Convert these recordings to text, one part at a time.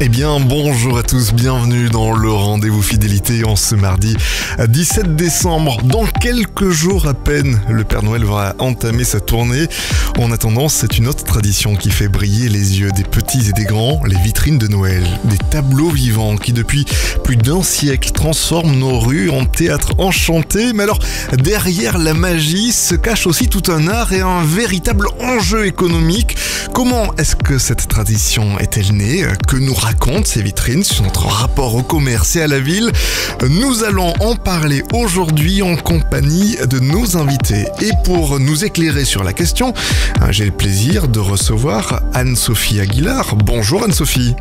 Eh bien, bonjour à tous, bienvenue dans le rendez-vous fidélité en ce mardi 17 décembre. Dans quelques jours à peine, le Père Noël va entamer sa tournée. En attendant, c'est une autre tradition qui fait briller les yeux des petits et des grands, les vitrines de Noël. Des tableaux vivants qui, depuis plus d'un siècle, transforment nos rues en théâtre enchanté. Mais alors, derrière la magie se cache aussi tout un art et un véritable enjeu économique. Comment est-ce que cette tradition est-elle née? Que nous racontent ces vitrines sur notre rapport au commerce et à la ville? Nous allons en parler aujourd'hui en compagnie de nos invités. Et pour nous éclairer sur la question, j'ai le plaisir de recevoir Anne-Sophie Aguilar. Bonjour Anne-Sophie.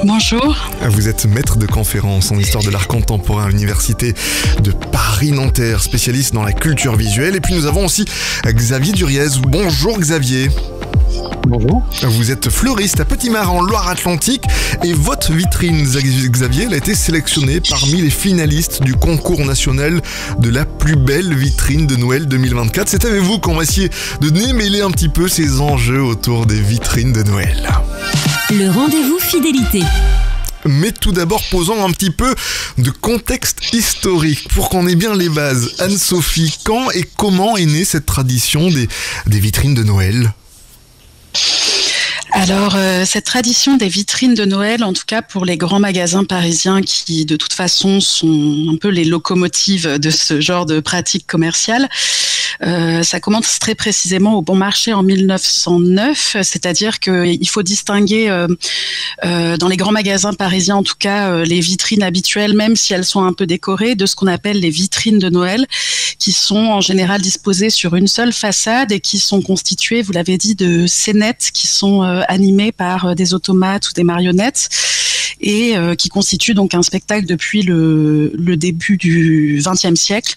Bonjour. Vous êtes maître de conférence en histoire de l'art contemporain à l'université de Paris-Nanterre, spécialiste dans la culture visuelle. Et puis nous avons aussi Xavier Duriez. Bonjour Xavier. Bonjour. Vous êtes fleuriste à Petit-Marin en Loire-Atlantique et votre vitrine, Xavier, elle a été sélectionnée parmi les finalistes du concours national de la plus belle vitrine de Noël 2024. C'est avec vous qu'on va essayer de démêler un petit peu ces enjeux autour des vitrines de Noël. Le rendez-vous fidélité. Mais tout d'abord, posons un petit peu de contexte historique pour qu'on ait bien les bases. Anne-Sophie, quand et comment est née cette tradition des vitrines de Noël ? Alors, cette tradition des vitrines de Noël, en tout cas pour les grands magasins parisiens qui, de toute façon, sont un peu les locomotives de ce genre de pratique commerciale, ça commence très précisément au Bon Marché en 1909, c'est-à-dire qu'il faut distinguer dans les grands magasins parisiens, en tout cas, les vitrines habituelles, même si elles sont un peu décorées, de ce qu'on appelle les vitrines de Noël, qui sont en général disposées sur une seule façade et qui sont constituées, vous l'avez dit, de scénettes qui sont animées par des automates ou des marionnettes et qui constituent donc un spectacle depuis le début du XXe siècle,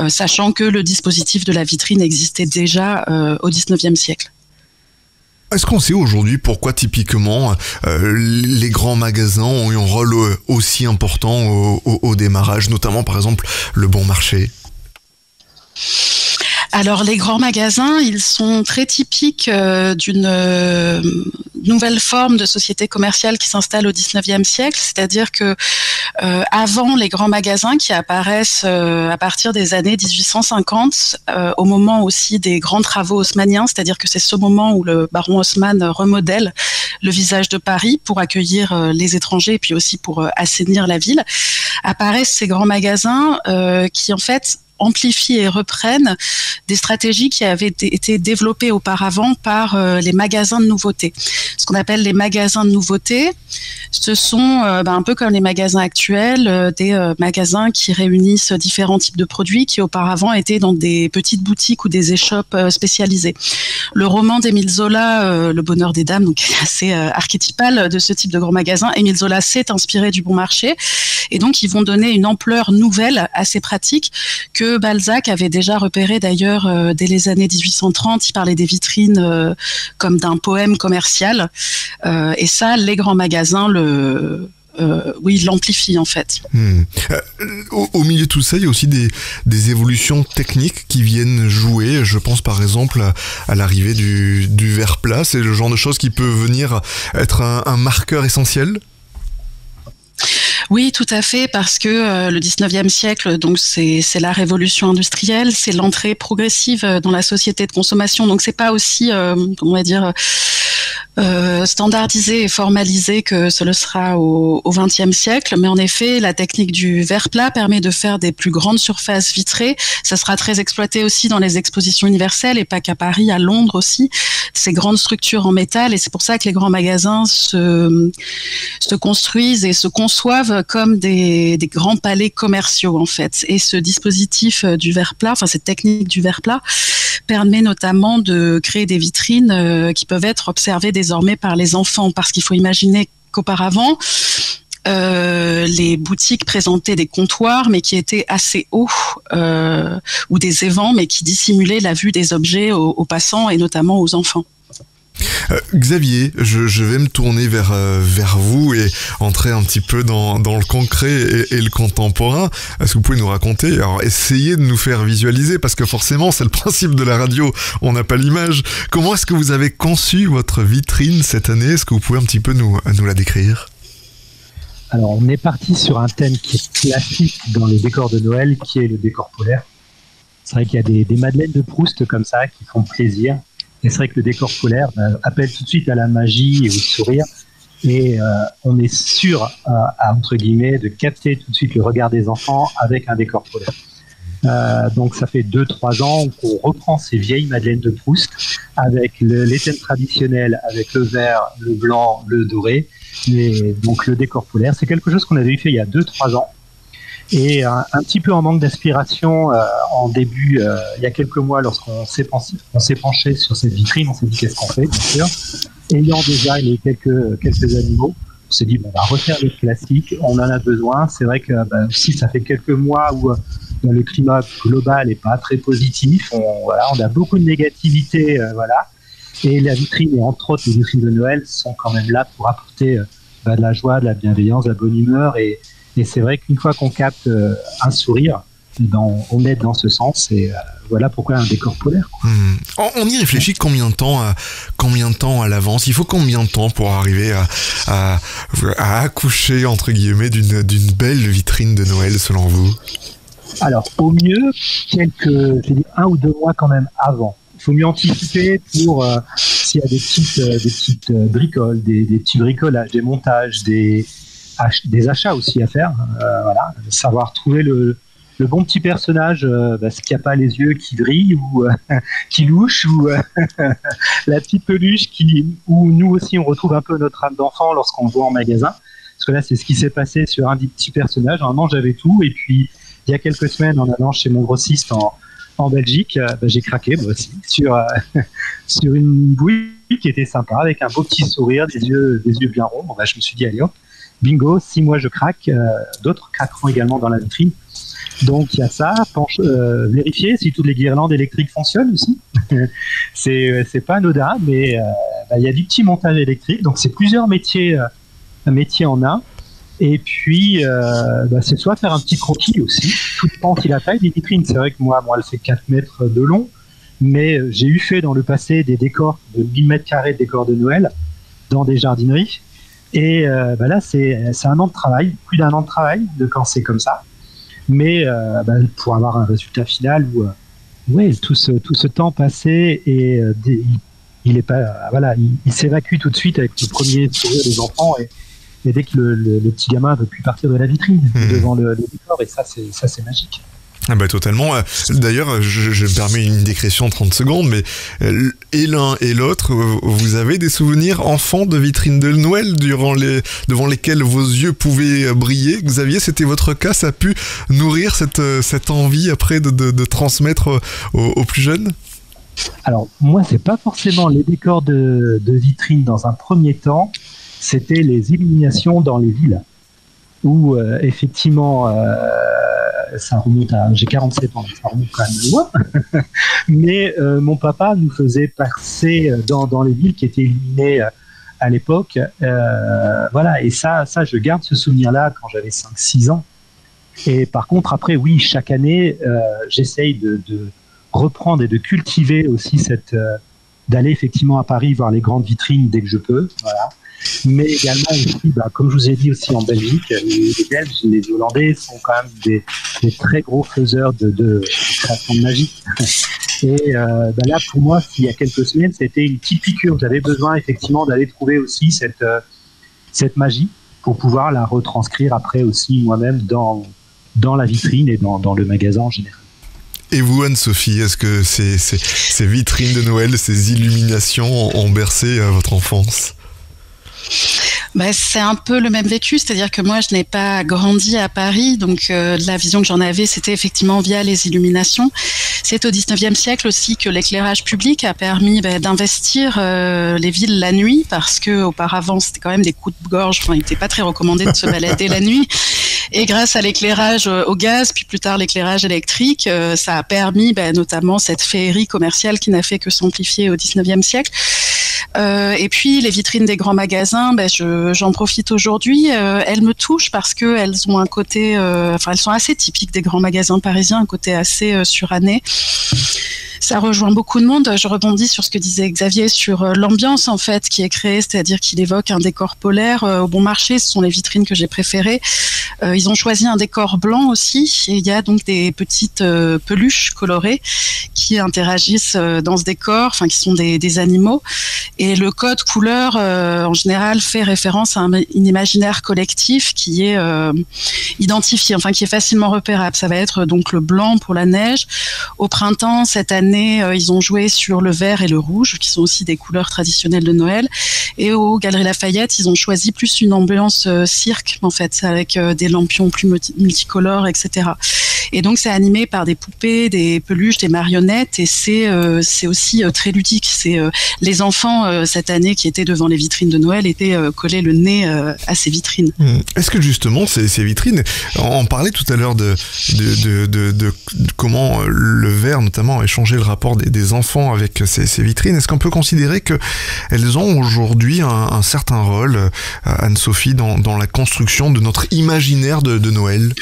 sachant que le dispositif de la vitrine existait déjà au XIXe siècle. Est-ce qu'on sait aujourd'hui pourquoi typiquement les grands magasins ont eu un rôle aussi important au démarrage, notamment par exemple le Bon Marché ? Alors, les grands magasins, ils sont très typiques d'une nouvelle forme de société commerciale qui s'installe au XIXe siècle, c'est-à-dire que avant les grands magasins qui apparaissent à partir des années 1850, au moment aussi des grands travaux haussmanniens, c'est-à-dire que c'est ce moment où le baron Haussmann remodèle le visage de Paris pour accueillir les étrangers et puis aussi pour assainir la ville, apparaissent ces grands magasins qui en fait amplifient et reprennent des stratégies qui avaient été développées auparavant par les magasins de nouveautés. Ce qu'on appelle les magasins de nouveautés, ce sont un peu comme les magasins actuels, des magasins qui réunissent différents types de produits qui auparavant étaient dans des petites boutiques ou des échoppes spécialisées. Le roman d'Émile Zola, Le Bonheur des Dames, donc assez archétypal de ce type de grand magasin. Émile Zola s'est inspiré du Bon Marché et donc ils vont donner une ampleur nouvelle à ces pratiques que Balzac avait déjà repéré d'ailleurs dès les années 1830. Il parlait des vitrines comme d'un poème commercial et ça, les grands magasins l'amplifient en fait. Au milieu de tout ça, il y a aussi des évolutions techniques qui viennent jouer. Je pense par exemple à l'arrivée du verre plat. C'est le genre de choses qui peut venir être un marqueur essentiel. Oui, tout à fait, parce que le 19e siècle, donc c'est la révolution industrielle, c'est l'entrée progressive dans la société de consommation. Donc c'est pas aussi, on va dire, standardisé et formalisé que ce le sera au XXe siècle, mais en effet, la technique du verre plat permet de faire des plus grandes surfaces vitrées. Ça sera très exploité aussi dans les expositions universelles et pas qu'à Paris, à Londres aussi, ces grandes structures en métal, et c'est pour ça que les grands magasins se construisent et se conçoivent comme des grands palais commerciaux en fait. Et ce dispositif du verre plat, enfin cette technique du verre plat, permet notamment de créer des vitrines qui peuvent être observées désormais par les enfants, parce qu'il faut imaginer qu'auparavant, les boutiques présentaient des comptoirs mais qui étaient assez hauts ou des évents mais qui dissimulaient la vue des objets aux passants et notamment aux enfants. Xavier, je vais me tourner vers vous et entrer un petit peu dans le concret et le contemporain. Est-ce que vous pouvez nous raconter, alors essayez de nous faire visualiser, parce que forcément c'est le principe de la radio, on n'a pas l'image. Comment est-ce que vous avez conçu votre vitrine cette année? Est-ce que vous pouvez un petit peu nous la décrire? Alors on est parti sur un thème qui est classique dans les décors de Noël, qui est le décor polaire. C'est vrai qu'il y a des madeleines de Proust comme ça qui font plaisir. Et c'est vrai que le décor polaire appelle tout de suite à la magie et au sourire. Et on est sûr, entre guillemets, de capter tout de suite le regard des enfants avec un décor polaire. Donc ça fait 2-3 ans qu'on reprend ces vieilles madeleines de Proust avec les thèmes traditionnels, avec le vert, le blanc, le doré. Et donc le décor polaire, c'est quelque chose qu'on avait fait il y a 2-3 ans. Et un petit peu en manque d'aspiration, en début, il y a quelques mois, lorsqu'on s'est penché sur cette vitrine, on s'est dit qu'est-ce qu'on fait, bien sûr. Ayant déjà quelques animaux, on s'est dit on va refaire les classiques, on en a besoin. C'est vrai que si ça fait quelques mois où le climat global n'est pas très positif, on a beaucoup de négativité, voilà. Et la vitrine, et entre autres les vitrines de Noël, sont quand même là pour apporter de la joie, de la bienveillance, de la bonne humeur. Et c'est vrai qu'une fois qu'on capte un sourire, on aide dans ce sens. Et voilà pourquoi un décor polaire. On y réfléchit combien de temps à l'avance? Il faut combien de temps pour arriver à accoucher, entre guillemets, d'une belle vitrine de Noël, selon vous? Alors, au mieux, 1 ou 2 mois quand même avant. Il faut mieux anticiper pour s'il y a des petites bricoles, des petits bricolages, des montages, des achats aussi à faire, voilà, savoir trouver le bon petit personnage, ce qui n'a pas les yeux qui brillent ou qui louche, ou la petite peluche où nous aussi on retrouve un peu notre âme d'enfant lorsqu'on le voit en magasin, parce que là c'est ce qui s'est passé sur un des petits personnages. Normalement j'avais tout, et puis il y a quelques semaines en allant chez mon grossiste en Belgique, j'ai craqué moi aussi sur une bouille qui était sympa, avec un beau petit sourire, des yeux bien ronds. Je me suis dit allez hop, bingo, si moi je craque, d'autres craqueront également dans la vitrine. Donc il y a ça, vérifier si toutes les guirlandes électriques fonctionnent aussi. c'est pas anodin, mais il y a du petit montage électrique, donc c'est plusieurs métiers en un. Et puis c'est soit faire un petit croquis aussi, tout dépend de la taille des vitrines. C'est vrai que moi elle fait 4 mètres de long, mais j'ai eu fait dans le passé des décors de 1000 mètres carrés de décors de Noël dans des jardineries. Et là, c'est un an de travail, plus d'1 an de travail quand c'est comme ça. Mais pour avoir un résultat final où tout ce temps passé, et il est pas, il s'évacue tout de suite avec le premier sourire des enfants, et dès que le petit gamin ne veut plus partir de la vitrine devant le décor, et ça c'est magique. Ah totalement. D'ailleurs, je me permets une digression 30 secondes, mais et l'un et l'autre, vous avez des souvenirs enfants de vitrines de Noël devant lesquelles vos yeux pouvaient briller? Xavier, c'était votre cas? Ça a pu nourrir cette envie après de transmettre aux plus jeunes? Alors, moi, c'est pas forcément les décors de vitrines dans un premier temps, c'était les illuminations dans les villes, où effectivement... ça remonte j'ai 47 ans, ça remonte quand même loin. Mais mon papa nous faisait passer dans les villes qui étaient illuminées à l'époque. Et ça, je garde ce souvenir-là quand j'avais 5-6 ans. Et par contre, après, oui, chaque année, j'essaye de reprendre et de cultiver aussi d'aller effectivement à Paris voir les grandes vitrines dès que je peux. Voilà. Mais également aussi, comme je vous ai dit aussi en Belgique, les Belges, les Hollandais sont quand même des très gros faiseurs de création de magie. Et là, pour moi, il y a quelques semaines, c'était une petite piqûre. J'avais besoin effectivement d'aller trouver aussi cette magie pour pouvoir la retranscrire après aussi moi-même dans la vitrine et dans le magasin en général. Et vous, Anne-Sophie, est-ce que ces vitrines de Noël, ces illuminations ont bercé votre enfance ? C'est un peu le même vécu, c'est-à-dire que moi je n'ai pas grandi à Paris, donc la vision que j'en avais c'était effectivement via les illuminations. C'est au 19e siècle aussi que l'éclairage public a permis d'investir les villes la nuit, parce que auparavant c'était quand même des coups de gorge, il n'était pas très recommandé de se balader la nuit. Et grâce à l'éclairage au gaz, puis plus tard l'éclairage électrique, ça a permis notamment cette féerie commerciale qui n'a fait que s'amplifier au 19e siècle. Et puis les vitrines des grands magasins, j'en profite aujourd'hui. Elles me touchent parce que elles ont un côté, elles sont assez typiques des grands magasins parisiens, un côté assez suranné. Ça rejoint beaucoup de monde. Je rebondis sur ce que disait Xavier sur l'ambiance en fait qui est créée, c'est-à-dire qu'il évoque un décor polaire. Au Bon Marché, ce sont les vitrines que j'ai préférées. Ils ont choisi un décor blanc aussi, et il y a donc des petites peluches colorées qui interagissent dans ce décor, qui sont des animaux. Et le code couleur, en général, fait référence à un imaginaire collectif qui est identifié, qui est facilement repérable. Ça va être donc le blanc pour la neige. Au printemps, cette année, ils ont joué sur le vert et le rouge, qui sont aussi des couleurs traditionnelles de Noël. Et aux Galeries Lafayette, ils ont choisi plus une ambiance cirque, en fait, avec des lampions plus multicolores, etc. Et donc, c'est animé par des poupées, des peluches, des marionnettes, et c'est aussi très ludique. C'est les enfants, cette année, qui étaient devant les vitrines de Noël, étaient collés le nez à ces vitrines. Est-ce que justement, ces vitrines, on parlait tout à l'heure de comment le verre, notamment, a changé le rapport des enfants avec ces vitrines. Est-ce qu'on peut considérer qu'elles ont aujourd'hui un certain rôle, Anne-Sophie, dans la construction de notre imaginaire de Noël ?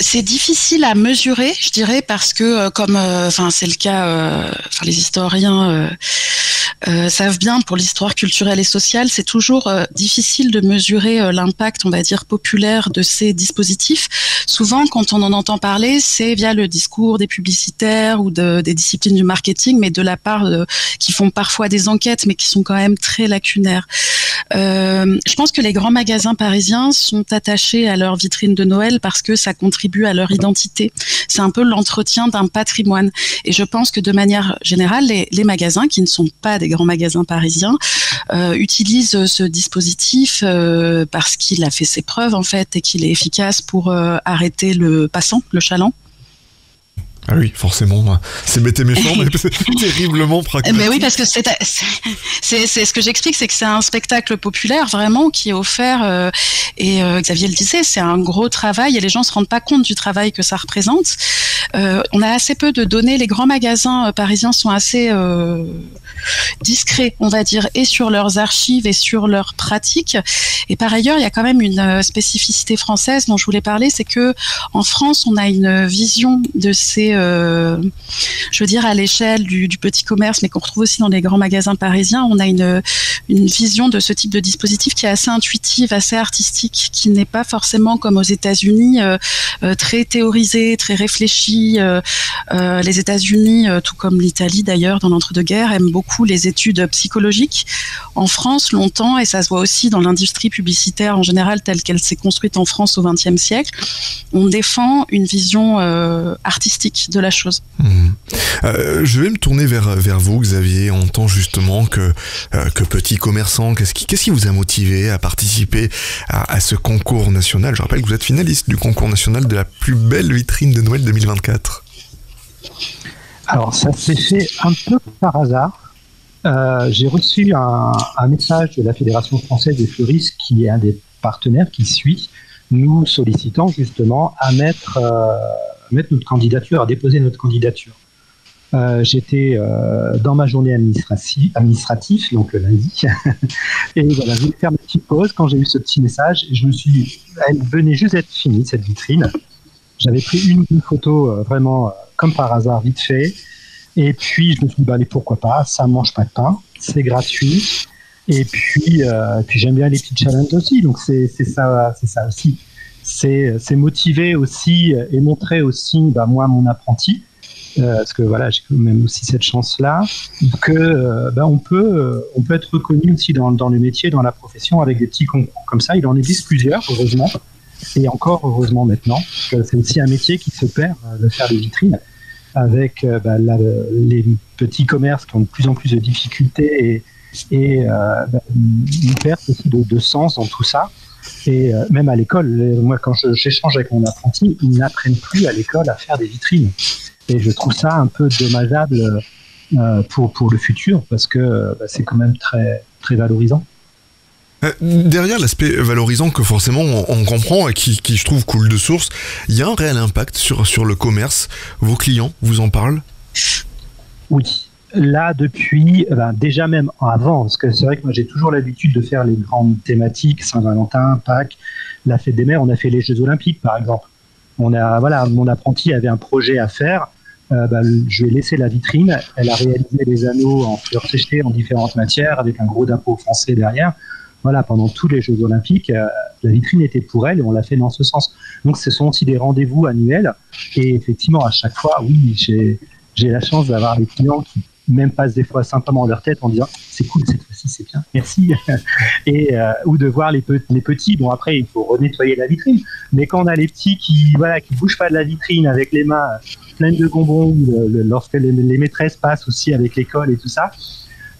C'est difficile à mesurer, je dirais, parce que comme c'est le cas, les historiens savent bien, pour l'histoire culturelle et sociale, c'est toujours difficile de mesurer l'impact, on va dire, populaire de ces dispositifs. Souvent, quand on en entend parler, c'est via le discours des publicitaires ou des disciplines du marketing, mais de la part qui font parfois des enquêtes, mais qui sont quand même très lacunaires. Je pense que les grands magasins parisiens sont attachés à leur vitrine de Noël parce que ça contribue à leur identité. C'est un peu l'entretien d'un patrimoine. Et je pense que de manière générale, les magasins qui ne sont pas des grands magasins parisiens utilisent ce dispositif parce qu'il a fait ses preuves en fait et qu'il est efficace pour arrêter le passant, le chaland. Ah oui, forcément, c'est bête et méchant, mais c'est terriblement pragmatique. Mais oui, parce que c'est ce que j'explique, c'est que c'est un spectacle populaire vraiment qui est offert, et Xavier le disait, c'est un gros travail et les gens se rendent pas compte du travail que ça représente. On a assez peu de données, les grands magasins parisiens sont assez discrets, on va dire, et sur leurs archives et sur leurs pratiques. Et par ailleurs, il y a quand même une spécificité française dont je voulais parler, c'est que en France, on a une vision de ces je veux dire à l'échelle du petit commerce, mais qu'on retrouve aussi dans les grands magasins parisiens, on a une vision de ce type de dispositif qui est assez intuitive, assez artistique, qui n'est pas forcément comme aux États-Unis très théorisé, très réfléchi. Les États-Unis, tout comme l'Italie d'ailleurs dans l'entre-deux-guerres, aiment beaucoup les études psychologiques. En France, longtemps, et ça se voit aussi dans l'industrie publicitaire en général telle qu'elle s'est construite en France au XXe siècle, on défend une vision artistique de la chose. Je vais me tourner vers vous, Xavier. On entend justement que petit commerçant, qu'est-ce qui vous a motivé à participer à ce concours national ? Je rappelle que vous êtes finaliste du concours national de la plus belle vitrine de Noël 2024. Alors, ça s'est fait un peu par hasard. J'ai reçu un message de la Fédération française des fleuristes, qui est un des partenaires qui suit, nous sollicitant justement à mettre notre candidature, à déposer notre candidature. J'étais dans ma journée administrative, donc le lundi, et voilà, je voulais faire ma petite pause quand j'ai eu ce petit message, et je me suis dit, elle venait juste d'être finie, cette vitrine. J'avais pris une photo vraiment comme par hasard, vite fait, et puis je me suis dit, allez, pourquoi pas, ça mange pas de pain, c'est gratuit, et puis j'aime bien les petits challenges aussi, donc c'est ça aussi. C'est motiver aussi et montrer aussi, moi, mon apprenti, parce que voilà, j'ai quand même aussi cette chance-là, que on peut être reconnu aussi dans le métier, dans la profession, avec des petits concours comme ça. Il en existe plusieurs, heureusement, et encore heureusement maintenant, parce que c'est aussi un métier qui se perd de faire des vitrines, avec les petits commerces qui ont de plus en plus de difficultés et une perte aussi de sens dans tout ça. Et même à l'école, moi quand j'échange avec mon apprenti, ils n'apprennent plus à l'école à faire des vitrines. Et je trouve ça un peu dommageable pour le futur, parce que c'est quand même très, très valorisant. Derrière l'aspect valorisant que forcément on comprend et qui je trouve coule de source, il y a un réel impact sur le commerce. Vos clients vous en parlent ? Oui. Là, depuis, déjà même avant, parce que c'est vrai que moi j'ai toujours l'habitude de faire les grandes thématiques, Saint-Valentin, Pâques, la fête des mères, on a fait les Jeux Olympiques par exemple. Mon apprenti avait un projet à faire, je lui ai laissé la vitrine, elle a réalisé des anneaux en fleurs séchées en différentes matières avec un gros drapeau français derrière. Voilà, pendant tous les Jeux Olympiques, la vitrine était pour elle et on l'a fait dans ce sens. Donc ce sont aussi des rendez-vous annuels et effectivement à chaque fois, oui, j'ai la chance d'avoir des clients qui même passent des fois simplement leur tête en disant c'est cool cette fois-ci, c'est bien, merci, ou de voir les petits. Bon, après il faut renettoyer la vitrine, mais quand on a les petits qui bougent pas de la vitrine avec les mains pleines de bonbons, lorsque les maîtresses passent aussi avec l'école et tout ça,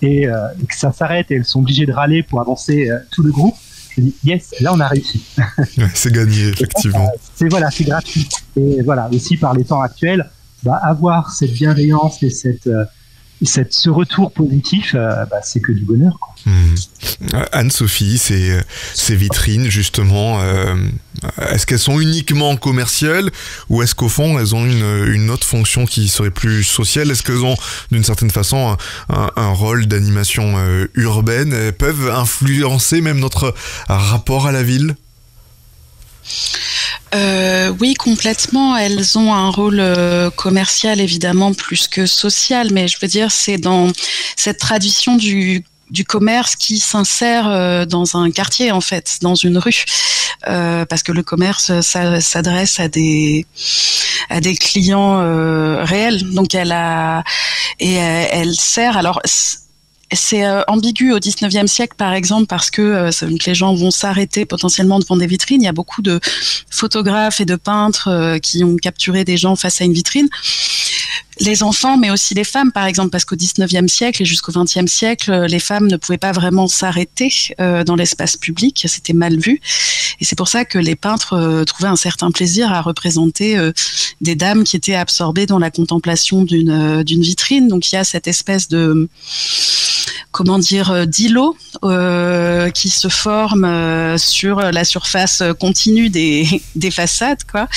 et que ça s'arrête et elles sont obligées de râler pour avancer tout le groupe, je dis yes, là on a réussi. Ouais, c'est gagné effectivement. C'est gratuit. Et voilà, aussi par les temps actuels, avoir cette bienveillance et ce retour positif, c'est que du bonheur, quoi. Anne-Sophie, ces vitrines justement, est-ce qu'elles sont uniquement commerciales ou est-ce qu'au fond elles ont une autre fonction qui serait plus sociale? Est-ce qu'elles ont d'une certaine façon un rôle d'animation urbaine? Elles peuvent influencer même notre rapport à la ville? Oui, complètement. Elles ont un rôle commercial évidemment plus que social, mais je veux dire c'est dans cette tradition du commerce qui s'insère dans un quartier en fait, dans une rue, parce que le commerce s'adresse à des clients réels. Donc elle sert. Alors c'est ambigu au 19e siècle, par exemple, parce que les gens vont s'arrêter potentiellement devant des vitrines. Il y a beaucoup de photographes et de peintres qui ont capturé des gens face à une vitrine. Les enfants, mais aussi les femmes, par exemple, parce qu'au 19e siècle et jusqu'au 20e siècle, les femmes ne pouvaient pas vraiment s'arrêter dans l'espace public, c'était mal vu. Et c'est pour ça que les peintres trouvaient un certain plaisir à représenter des dames qui étaient absorbées dans la contemplation d'une vitrine. Donc il y a cette espèce de d'îlot qui se forme sur la surface continue des façades, quoi.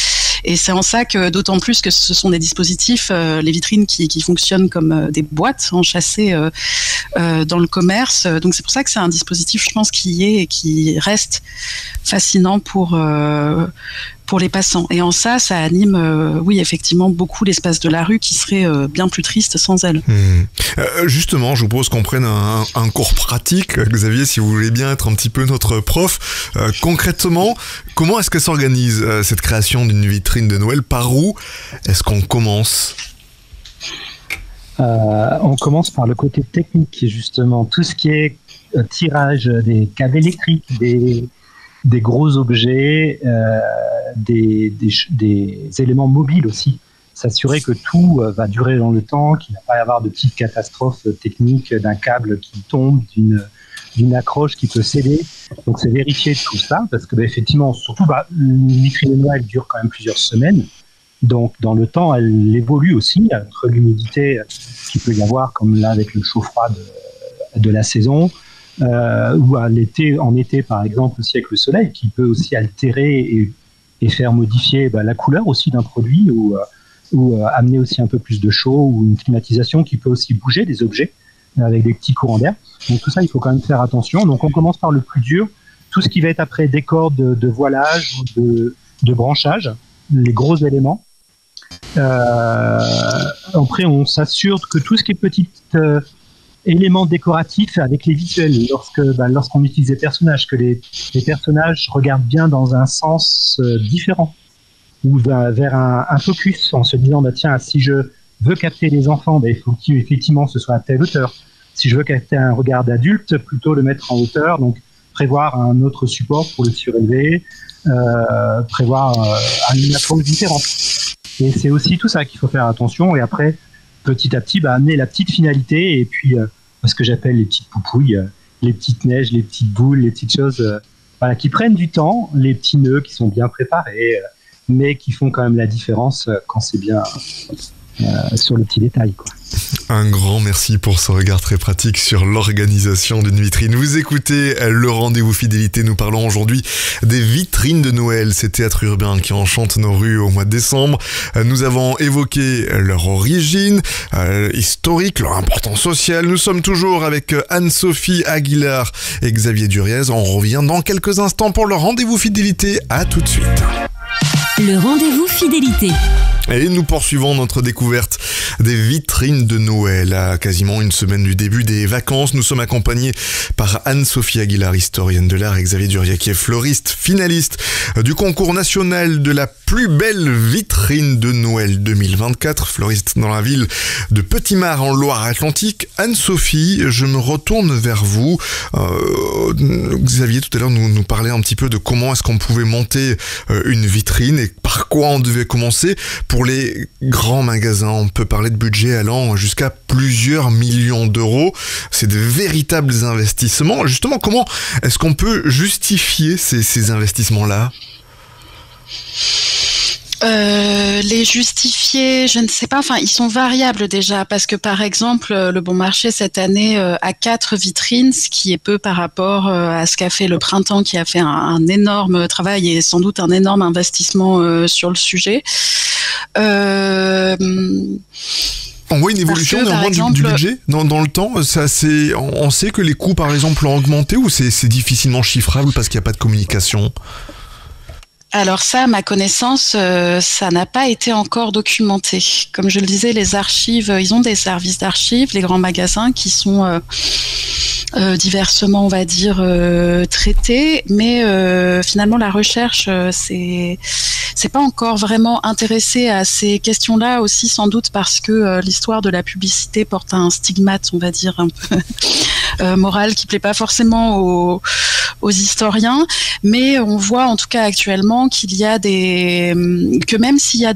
Et c'est en ça que, d'autant plus que ce sont des dispositifs, les vitrines qui fonctionnent comme des boîtes enchâssées dans le commerce. Donc c'est pour ça que c'est un dispositif, je pense, qui est et qui reste fascinant pour les passants. Et en ça anime, oui, effectivement, beaucoup l'espace de la rue qui serait bien plus triste sans elle. Justement, je vous propose qu'on prenne un cours pratique. Xavier, si vous voulez bien être un petit peu notre prof. Concrètement, comment est-ce que s'organise cette création d'une vitrine de Noël? Par où est-ce qu'on commence? On commence par le côté technique, justement. Tout ce qui est tirage des câbles électriques, des gros objets, des éléments mobiles aussi. S'assurer que tout va durer dans le temps, qu'il ne va pas y avoir de petites catastrophes techniques, d'un câble qui tombe, d'une accroche qui peut céder. Donc c'est vérifier tout ça, parce que effectivement, surtout une vitrine de Noël dure quand même plusieurs semaines. Donc dans le temps, elle évolue aussi entre l'humidité qu'il peut y avoir, comme là avec le chaud-froid de la saison, ou en été par exemple aussi avec le soleil qui peut aussi altérer et faire modifier la couleur aussi d'un produit ou amener aussi un peu plus de chaud, ou une climatisation qui peut aussi bouger des objets avec des petits courants d'air. Donc tout ça, il faut quand même faire attention. Donc on commence par le plus dur, tout ce qui va être après décor de voilage ou de branchage, les gros éléments. Après on s'assure que tout ce qui est petit éléments décoratifs avec les visuels, lorsqu'on utilise des personnages, que les personnages regardent bien dans un sens différent, ou vers un focus, en se disant tiens, si je veux capter les enfants, il faut qu'effectivement ce soit à telle hauteur. Si je veux capter un regard d'adulte, plutôt le mettre en hauteur, donc prévoir un autre support pour le surélever, prévoir une approche différente. Et c'est aussi tout ça qu'il faut faire attention, et après petit à petit amener la petite finalité, et puis ce que j'appelle les petites poupouilles, les petites neiges, les petites boules, les petites choses qui prennent du temps, les petits nœuds qui sont bien préparés, mais qui font quand même la différence quand c'est bien sur le petit détail, quoi. Un grand merci pour ce regard très pratique sur l'organisation d'une vitrine. Vous écoutez le rendez-vous fidélité. Nous parlons aujourd'hui des vitrines de Noël, ces théâtres urbains qui enchantent nos rues au mois de décembre. Nous avons évoqué leur origine historique, leur importance sociale. Nous sommes toujours avec Anne-Sophie Aguilar et Xavier Duriez. On revient dans quelques instants pour le rendez-vous fidélité. À tout de suite. Le rendez-vous fidélité. Et nous poursuivons notre découverte des vitrines de Noël. À quasiment une semaine du début des vacances, nous sommes accompagnés par Anne-Sophie Aguilar, historienne de l'art, et Xavier Duriez, qui est fleuriste, finaliste du concours national de la plus belle vitrine de Noël 2024, fleuriste dans la ville de Petit-Mare en Loire-Atlantique. Anne-Sophie, je me retourne vers vous. Xavier, tout à l'heure, nous parlait un petit peu de comment est-ce qu'on pouvait monter une vitrine et par quoi on devait commencer. Pour les grands magasins, on peut parler de budget allant jusqu'à plusieurs millions d'euros. C'est de véritables investissements. Justement, comment est-ce qu'on peut justifier ces investissements-là ? Les justifier, je ne sais pas, enfin ils sont variables déjà, parce que par exemple le Bon Marché cette année a 4 vitrines, ce qui est peu par rapport à ce qu'a fait le Printemps, qui a fait un énorme travail et sans doute un énorme investissement sur le sujet. On voit une évolution du budget dans le temps. On sait que les coûts par exemple ont augmenté, ou c'est difficilement chiffrable parce qu'il n'y a pas de communication ? Alors ça, à ma connaissance, ça n'a pas été encore documenté. Comme je le disais, les archives, ils ont des services d'archives, les grands magasins qui sont diversement, on va dire, traités, mais finalement la recherche, c'est pas encore vraiment intéressé à ces questions-là, aussi sans doute parce que l'histoire de la publicité porte un stigmate, on va dire, un peu moral, qui plaît pas forcément aux historiens, mais on voit en tout cas actuellement que même s'il y a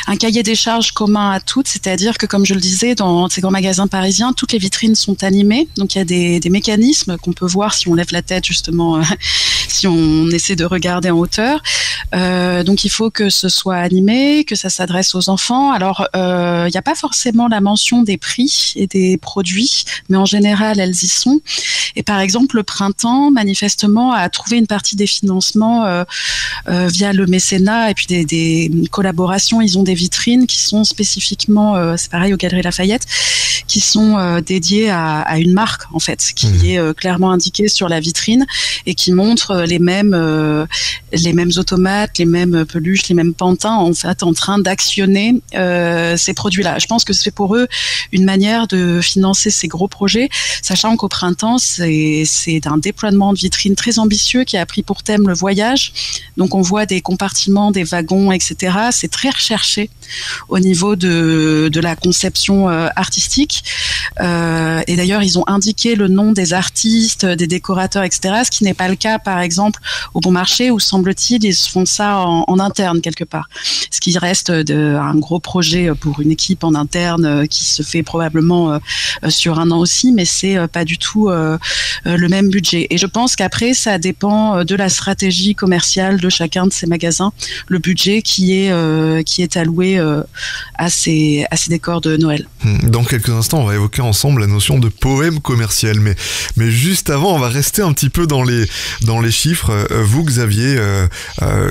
un cahier des charges commun à toutes, c'est-à-dire que, comme je le disais, dans ces grands magasins parisiens, toutes les vitrines sont animées, donc il y a des mécanismes qu'on peut voir si on lève la tête, justement, si on essaie de regarder en hauteur. Donc il faut que ce soit animé, que ça s'adresse aux enfants. Alors il n'y a pas forcément la mention des prix et des produits, mais en général elles y sont. Et par exemple, le Printemps, manifestement, a trouvé une partie des financements via le mécénat et puis des collaborations. Ils ont des vitrines qui sont spécifiquement, c'est pareil aux Galeries Lafayette, qui sont dédiées à une marque, en fait, qui est clairement indiquée sur la vitrine et qui montre les mêmes automates, les mêmes peluches, les mêmes pantins, en fait, en train d'actionner ces produits-là. Je pense que c'est pour eux une manière de financer ces gros projets, sachant qu'au Printemps, c'est un déploiement de vitrines très ambitieux qui a pris pour thème le voyage. Donc on voit des compartiments, des wagons, etc. C'est très recherché au niveau de la conception artistique. Et d'ailleurs, ils ont indiqué le nom des artistes, des décorateurs, etc. Ce qui n'est pas le cas, par exemple, au Bon Marché, où semble-t-il, ils font ça en interne quelque part. Ce qui reste un gros projet pour une équipe en interne qui se fait probablement sur un an aussi, mais c'est pas du tout le même budget. Et je pense qu'après, ça dépend de la stratégie commerciale de chacun de ces magasins, le budget qui est alloué à ces décors de Noël. Dans quelques instants, on va évoquer ensemble la notion de poème commercial, mais juste avant, on va rester un petit peu dans les chiffres. Vous, Xavier,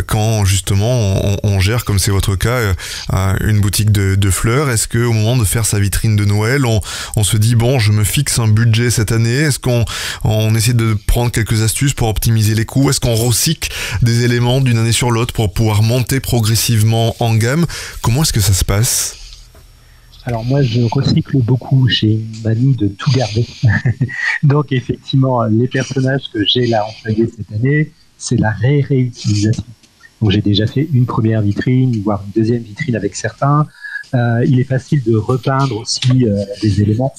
quand justement on gère, comme c'est votre cas, une boutique de fleurs, est-ce qu'au moment de faire sa vitrine de Noël, on se dit bon, je me fixe un budget cette année? Est-ce qu'on essaie de prendre quelques astuces pour optimiser les coûts? Est-ce qu'on recycle des éléments d'une année sur l'autre pour pouvoir monter progressivement en gamme? Comment est-ce que ça se passe? Alors moi, je recycle beaucoup. J'ai une manie de tout garder. Donc effectivement, les personnages que j'ai là employés cette année, c'est la réutilisation. Donc j'ai déjà fait une première vitrine, voire une deuxième vitrine avec certains. Il est facile de repeindre aussi des éléments.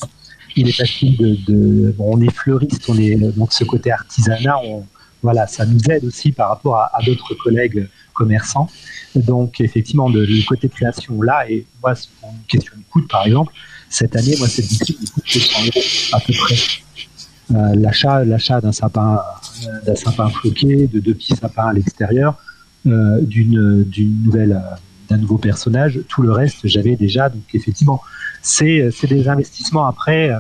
Il est facile on est fleuriste, donc ce côté artisanat, voilà, ça nous aide aussi par rapport à d'autres collègues commerçants. Donc effectivement, le côté création là, et moi, pour une question de coût, par exemple, cette année, moi, cette vitrine me coûte 200 € à peu près. L'achat d'un sapin floqué, de 2 petits sapins à l'extérieur, d'une nouvelle d'un nouveau personnage. Tout le reste, j'avais déjà. Donc effectivement, c'est des investissements après,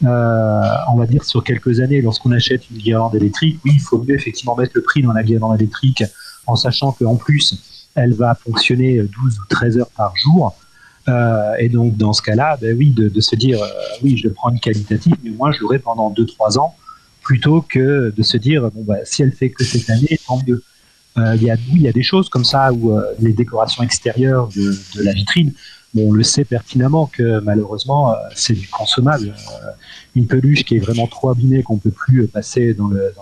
on va dire sur quelques années. Lorsqu'on achète une guirlande électrique, oui, il faut mieux effectivement mettre le prix dans la guirlande électrique en sachant qu'en plus, elle va fonctionner 12 ou 13 heures par jour. Et donc, dans ce cas-là, oui, de se dire, oui, je prends une qualitative, mais moi, je l'aurai pendant 2-3 ans, plutôt que de se dire, si elle fait que cette année, tant mieux. Il y a des choses comme ça où les décorations extérieures de la vitrine, on le sait pertinemment que malheureusement, c'est du consommable. Une peluche qui est vraiment trop abîmée, qu'on ne peut plus passer dans le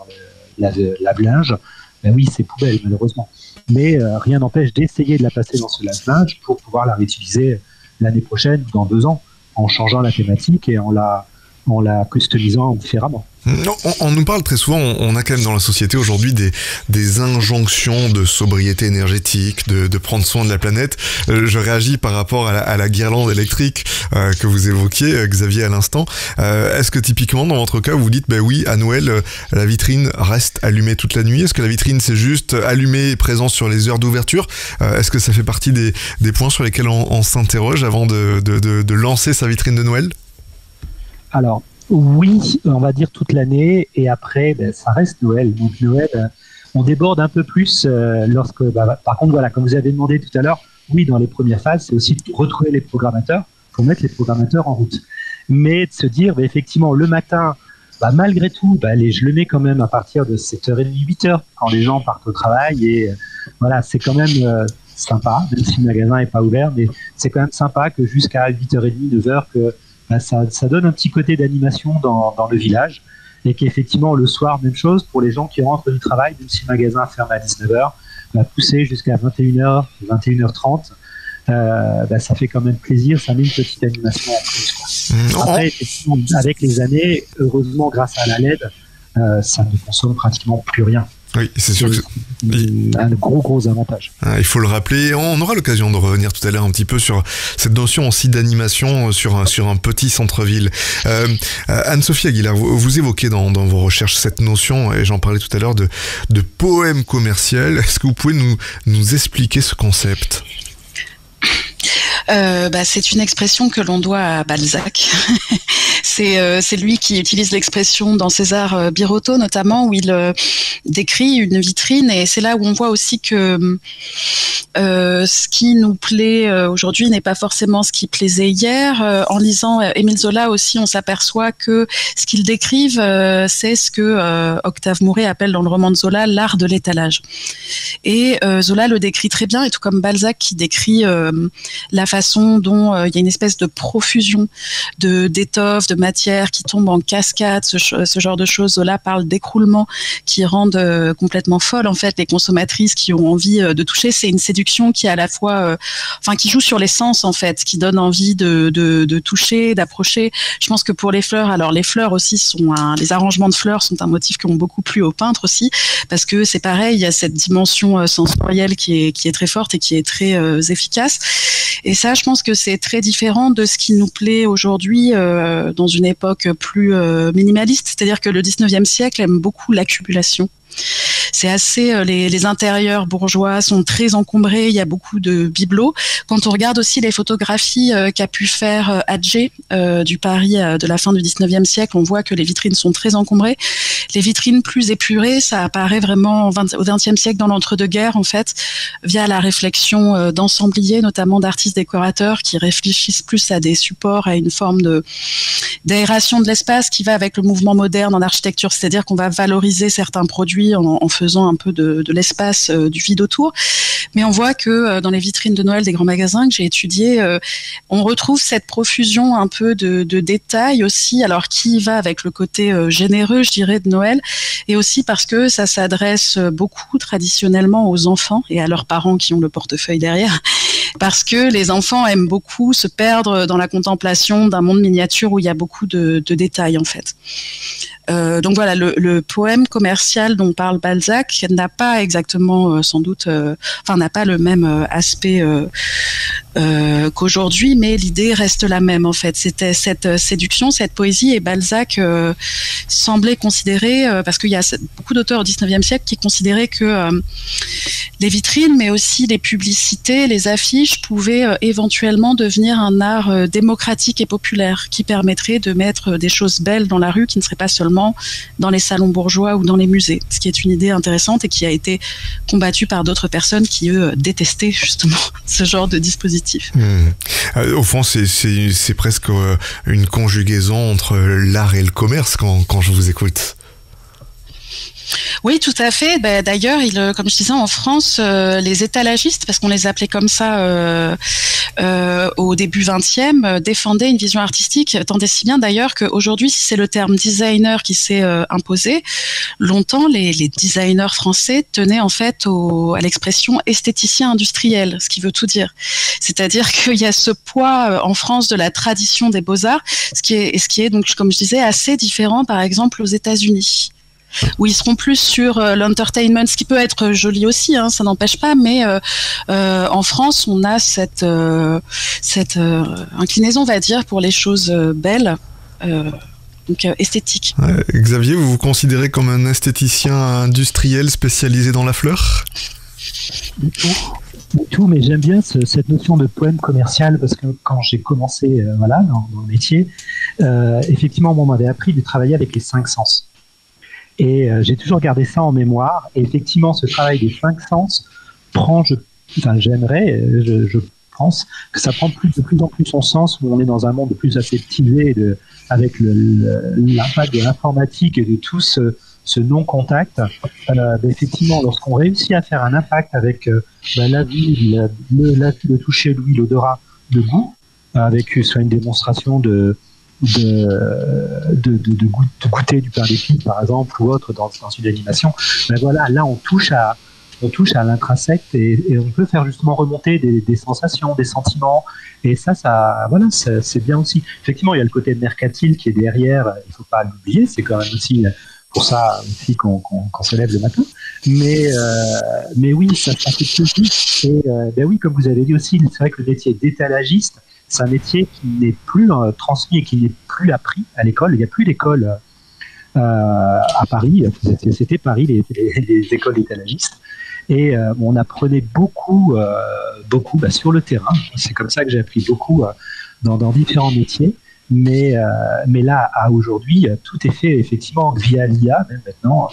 lave-linge, oui, c'est poubelle, malheureusement. Mais rien n'empêche d'essayer de la passer dans ce lave-linge pour pouvoir la réutiliser l'année prochaine ou dans 2 ans, en changeant la thématique et en la customisant différemment. On nous parle très souvent, on a quand même dans la société aujourd'hui des injonctions de sobriété énergétique, de prendre soin de la planète. Je réagis par rapport à la guirlande électrique que vous évoquiez, Xavier, à l'instant. Est-ce que typiquement, dans votre cas, vous vous dites, oui, à Noël, la vitrine reste allumée toute la nuit? Est-ce que la vitrine, c'est juste allumée et présente sur les heures d'ouverture? Est-ce que ça fait partie des points sur lesquels on s'interroge avant de lancer sa vitrine de Noël? Alors, oui, on va dire toute l'année, et après, ça reste Noël. Donc Noël, on déborde un peu plus lorsque... par contre, voilà, comme vous avez demandé tout à l'heure, oui, dans les premières phases, c'est aussi de retrouver les programmateurs. Il faut mettre les programmateurs en route. Mais de se dire, effectivement, le matin, malgré tout, je le mets quand même à partir de 7h30, 8h, quand les gens partent au travail. Et voilà, c'est quand même sympa, même si le magasin n'est pas ouvert, mais c'est quand même sympa que jusqu'à 8h30, 9h, que... Ça donne un petit côté d'animation dans le village, et qu'effectivement le soir, même chose pour les gens qui rentrent du travail, même si le magasin ferme à 19h, pousser jusqu'à 21h, 21h30, ça fait quand même plaisir, ça met une petite animation en plus. Après, effectivement, avec les années, heureusement grâce à la LED, ça ne consomme pratiquement plus rien. Oui, c'est sûr que c'est un gros avantage. Il faut le rappeler. On aura l'occasion de revenir tout à l'heure un petit peu sur cette notion aussi d'animation sur un petit centre-ville. Anne-Sophie Aguilar, vous évoquez dans vos recherches cette notion, et j'en parlais tout à l'heure, de poème commercial. Est-ce que vous pouvez nous expliquer ce concept ? C'est une expression que l'on doit à Balzac. C'est lui qui utilise l'expression dans César Birotteau notamment, où il décrit une vitrine, et c'est là où on voit aussi que ce qui nous plaît aujourd'hui n'est pas forcément ce qui plaisait hier. En lisant Émile Zola aussi, on s'aperçoit que ce qu'il décrive, c'est ce que Octave Mouret appelle dans le roman de Zola l'art de l'étalage. Et Zola le décrit très bien, et tout comme Balzac qui décrit la façon dont il y a une espèce de profusion d'étoffes, de matières qui tombent en cascade, ce genre de choses. Zola parle d'écroulement qui rendent complètement folles en fait les consommatrices qui ont envie de toucher. C'est une séduction qui est à la fois, qui joue sur les sens en fait, qui donne envie de toucher, d'approcher. Je pense que pour les fleurs, alors les fleurs aussi les arrangements de fleurs sont un motif qui ont beaucoup plu aux peintres aussi, parce que c'est pareil, il y a cette dimension sensorielle qui est très forte et qui est très efficace. Et ça, je pense que c'est très différent de ce qui nous plaît aujourd'hui dans une époque plus minimaliste. C'est-à-dire que le 19e siècle aime beaucoup l'accumulation. C'est assez, les intérieurs bourgeois sont très encombrés, il y a beaucoup de bibelots. Quand on regarde aussi les photographies qu'a pu faire Atget du Paris de la fin du 19e siècle, on voit que les vitrines sont très encombrées. Les vitrines plus épurées, ça apparaît vraiment au 20e siècle dans l'entre-deux-guerres, en fait, via la réflexion d'ensembliers, notamment d'artistes décorateurs qui réfléchissent plus à des supports, à une forme d'aération de l'espace qui va avec le mouvement moderne en architecture, c'est-à-dire qu'on va valoriser certains produits en faisant un peu de l'espace, du vide autour. Mais on voit que dans les vitrines de Noël des grands magasins que j'ai étudiés, on retrouve cette profusion un peu de détails aussi, alors qui va avec le côté généreux, je dirais, de Noël, et aussi parce que ça s'adresse beaucoup traditionnellement aux enfants et à leurs parents qui ont le portefeuille derrière, parce que les enfants aiment beaucoup se perdre dans la contemplation d'un monde miniature où il y a beaucoup de détails en fait. Donc voilà, le poème commercial dont parle Balzac n'a pas exactement, sans doute, n'a pas le même aspect qu'aujourd'hui, mais l'idée reste la même en fait. C'était cette séduction, cette poésie, et Balzac semblait considérer, parce qu'il y a beaucoup d'auteurs au 19e siècle qui considéraient que les vitrines, mais aussi les publicités, les affiches pouvaient éventuellement devenir un art démocratique et populaire qui permettrait de mettre des choses belles dans la rue qui ne seraient pas seulement dans les salons bourgeois ou dans les musées. Ce qui est une idée intéressante et qui a été combattue par d'autres personnes qui, eux, détestaient justement ce genre de dispositif. Au fond, c'est presque une conjugaison entre l'art et le commerce quand je vous écoute. Oui, tout à fait. D'ailleurs, comme je disais, en France, les étalagistes, parce qu'on les appelait comme ça au début 20e, défendaient une vision artistique, tant et si bien d'ailleurs qu'aujourd'hui, si c'est le terme designer qui s'est imposé, longtemps, les designers français tenaient en fait à l'expression esthéticien industriel, ce qui veut tout dire. C'est-à-dire qu'il y a ce poids en France de la tradition des beaux-arts, ce qui est donc, comme je disais, assez différent, par exemple, aux États-Unis, où ils seront plus sur l'entertainment, ce qui peut être joli aussi, hein, ça n'empêche pas, mais en France, on a cette inclinaison, on va dire, pour les choses belles, donc esthétiques. Xavier, vous vous considérez comme un esthéticien industriel spécialisé dans la fleur ? Du tout, mais j'aime bien cette notion de poème commercial, parce que quand j'ai commencé dans le métier, effectivement, on m'avait appris de travailler avec les 5 sens. Et j'ai toujours gardé ça en mémoire. Et effectivement, ce travail des 5 sens je pense que ça prend de plus en plus son sens, où on est dans un monde de plus aseptisé avec l'impact de l'informatique et de tout ce non-contact. Effectivement, lorsqu'on réussit à faire un impact avec la vue, le toucher, l'ouïe, l'odorat, le goût, avec soit une démonstration de goûter du pain d'épices par exemple ou autre dans une animation, là on touche à l'intrinsèque et on peut faire justement remonter des sensations, des sentiments, et ça c'est bien aussi. Effectivement, il y a le côté mercantile qui est derrière, il faut pas l'oublier, c'est quand même aussi pour ça aussi qu'on se lève le matin, mais oui, ça fait plus. Et oui, comme vous avez dit aussi, c'est vrai que le métier d'étalagiste, c'est un métier qui n'est plus transmis et qui n'est plus appris à l'école. Il n'y a plus d'école à Paris. C'était Paris, les écoles d'étalagistes. Et on apprenait beaucoup sur le terrain. C'est comme ça que j'ai appris beaucoup dans différents métiers. Mais là, à aujourd'hui, tout est fait effectivement via l'IA. Même maintenant,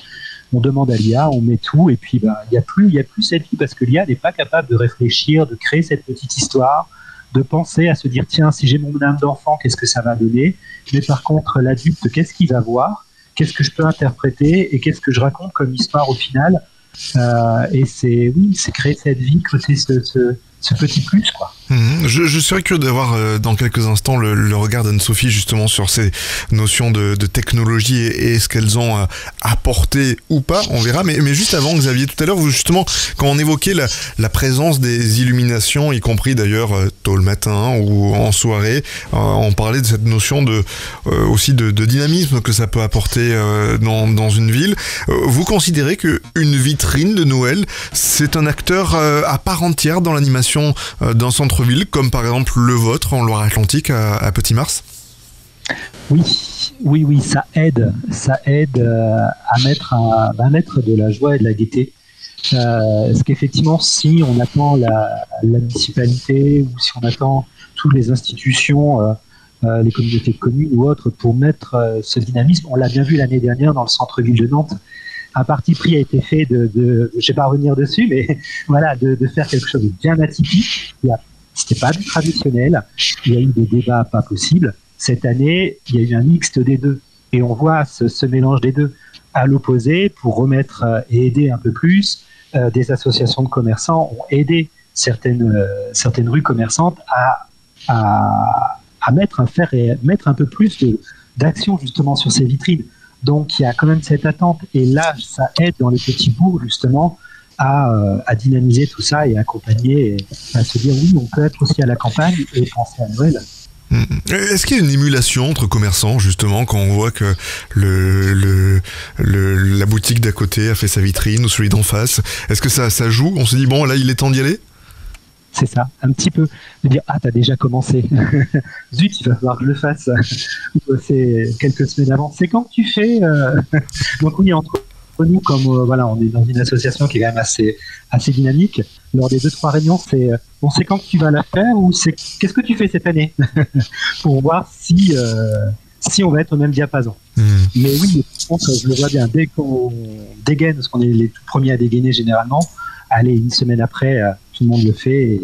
on demande à l'IA, on met tout. Et puis, il n'y a plus cette vie, parce que l'IA n'est pas capable de réfléchir, de créer cette petite histoire, de penser à se dire, tiens, si j'ai mon âme d'enfant, qu'est-ce que ça va donner ? Mais par contre, l'adulte, qu'est-ce qu'il va voir ? Qu'est-ce que je peux interpréter ? Et qu'est-ce que je raconte comme histoire au final ? Et c'est créer cette vie, créer ce petit plus, quoi. Je serais curieux d'avoir dans quelques instants le regard d'Anne-Sophie justement sur ces notions de technologie et ce qu'elles ont apporté ou pas, on verra. Mais juste avant, Xavier, tout à l'heure, vous justement, quand on évoquait la présence des illuminations, y compris d'ailleurs tôt le matin ou en soirée, on parlait de cette notion aussi de dynamisme que ça peut apporter dans une ville. Vous considérez que une vitrine de Noël, c'est un acteur à part entière dans l'animation d'un centre-ville, comme par exemple le vôtre en Loire-Atlantique à Petit-Mars ? Oui, ça aide à mettre de la joie et de la gaieté. Parce qu'effectivement, si on attend la municipalité ou si on attend toutes les institutions, les communautés de communes ou autres pour mettre ce dynamisme, on l'a bien vu l'année dernière dans le centre-ville de Nantes. Un parti pris a été fait je ne vais pas revenir dessus, mais de faire quelque chose de bien atypique. C'était pas du traditionnel. Il y a eu des débats pas possibles. Cette année, il y a eu un mixte des deux. Et on voit ce mélange des deux. À l'opposé, pour remettre et aider un peu plus, des associations de commerçants ont aidé certaines rues commerçantes à mettre un peu plus d'action justement sur ces vitrines. Donc il y a quand même cette attente. Et là, ça aide dans les petits bourgs justement à dynamiser tout ça et accompagner, et à se dire oui, on peut être aussi à la campagne et penser à Noël. Est-ce qu'il y a une émulation entre commerçants justement quand on voit que la boutique d'à côté a fait sa vitrine ou celui d'en face? Est-ce que ça joue? On se dit bon là il est temps d'y aller? C'est ça, un petit peu de dire t'as déjà commencé, zut il va falloir que je le fasse. C'est quelques semaines avant, c'est quand que tu fais donc oui, entre nous, comme voilà, on est dans une association qui est quand même assez dynamique, lors des 2-3 réunions, c'est on sait quand tu vas la faire ou c'est qu'est-ce que tu fais cette année pour voir si on va être au même diapason. Mais oui, je pense que je le vois bien, dès qu'on dégaine, parce qu'on est les tout premiers à dégainer généralement, allez, une semaine après, tout le monde le fait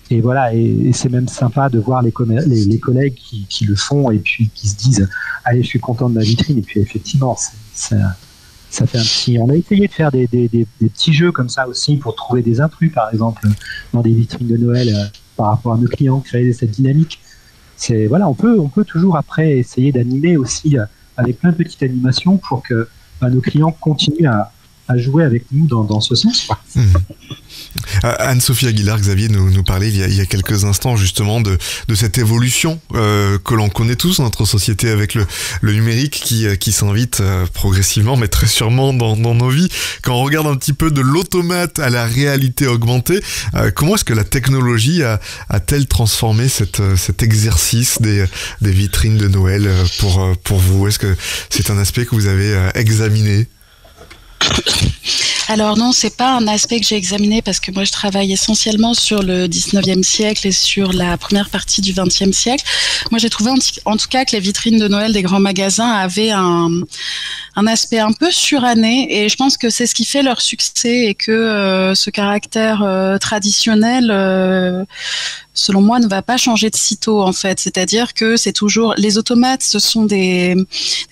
et voilà, et c'est même sympa de voir les collègues qui le font et puis qui se disent allez, je suis content de ma vitrine, et puis effectivement ça fait un petit... On a essayé de faire des petits jeux comme ça aussi pour trouver des intrus, par exemple, dans des vitrines de Noël par rapport à nos clients, créer cette dynamique. Voilà, on peut toujours après essayer d'animer aussi avec plein de petites animations pour que nos clients continuent à jouer avec nous dans ce sens, quoi. Anne-Sophie Aguilar, Xavier nous parlait il y a quelques instants justement de cette évolution que l'on connaît tous dans notre société avec le numérique qui s'invite progressivement mais très sûrement dans nos vies. Quand on regarde un petit peu de l'automate à la réalité augmentée, comment est-ce que la technologie a-t-elle transformé cet exercice des vitrines de Noël pour vous? Est-ce que c'est un aspect que vous avez examiné? Alors non, c'est pas un aspect que j'ai examiné parce que moi je travaille essentiellement sur le 19e siècle et sur la première partie du 20e siècle. Moi j'ai trouvé en tout cas que les vitrines de Noël des grands magasins avaient un aspect un peu suranné, et je pense que c'est ce qui fait leur succès, et que ce caractère traditionnel selon moi ne va pas changer de sitôt en fait. C'est-à-dire que c'est toujours les automates, ce sont des